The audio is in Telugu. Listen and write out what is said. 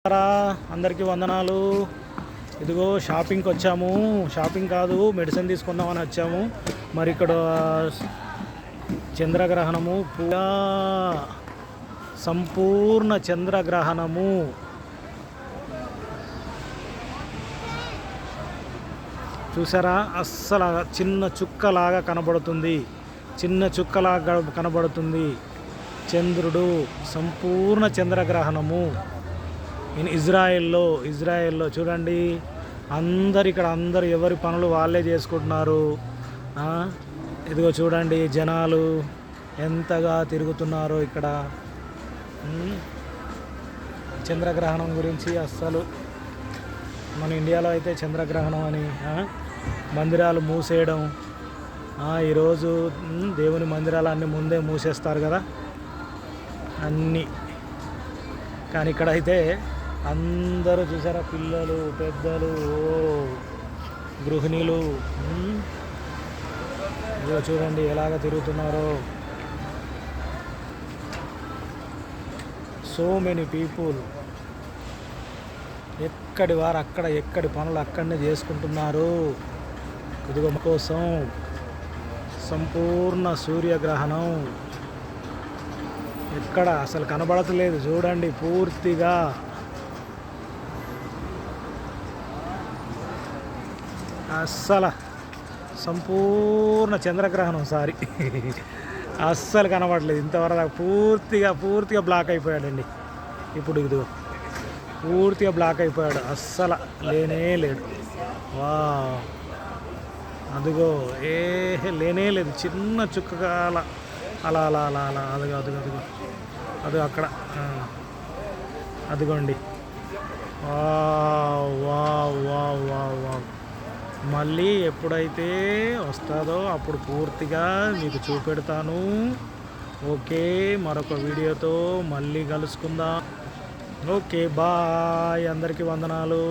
అందరికీ వందనాలు. ఇదిగో షాపింగ్కి వచ్చాము. షాపింగ్ కాదు, మెడిసిన్ తీసుకుందామని వచ్చాము. మరి ఇక్కడ చంద్రగ్రహణము, సంపూర్ణ చంద్రగ్రహణము. చూసారా, అస్సలు చిన్న చుక్కలాగా కనబడుతుంది. చిన్న చుక్కలాగా కనబడుతుంది చంద్రుడు. సంపూర్ణ చంద్రగ్రహణము ఇజ్రాయెల్లో చూడండి. అందరు ఎవరి పనులు వాళ్ళే చేసుకుంటున్నారు. ఇదిగో చూడండి, జనాలు ఎంతగా తిరుగుతున్నారో ఇక్కడ. చంద్రగ్రహణం గురించి అస్సలు మన ఇండియాలో అయితే చంద్రగ్రహణం అని మందిరాలు మూసేయడం. ఈరోజు దేవుని మందిరాలు అన్నీ ముందే మూసేస్తారు కదా అన్నీ. కానీ ఇక్కడైతే అందరూ చూసారా, పిల్లలు, పెద్దలు, గృహిణులు చూడండి ఎలాగ తిరుగుతున్నారో. సో మెనీ పీపుల్, ఎక్కడి వారు అక్కడ, ఎక్కడి పనులు అక్కడనే చేసుకుంటున్నారు. ఇదిగో కోసం సంపూర్ణ సూర్యగ్రహణం ఎక్కడ అసలు కనబడతలేదు. చూడండి, పూర్తిగా అస్సలు సంపూర్ణ చంద్రగ్రహణం. అస్సలు కనబడలేదు ఇంతవరకు. పూర్తిగా బ్లాక్ అయిపోయాడండి. ఇప్పుడు ఇదిగో పూర్తిగా బ్లాక్ అయిపోయాడు. అస్సలు లేనే లేడు. వా, అదిగో లేనే లేదు. చిన్న చుక్కల అలా అలా అలా అలా అదిగో అక్కడ అదిగోండి. వా మళ్ళీ ఎప్పుడైతే వస్తుందో అప్పుడు పూర్తిగా మీకు చూపెడతాను. ఓకే, మరొక వీడియోతో మళ్ళీ కలుసుకుందాం. Okay, bye. అందరికీ వందనాలు.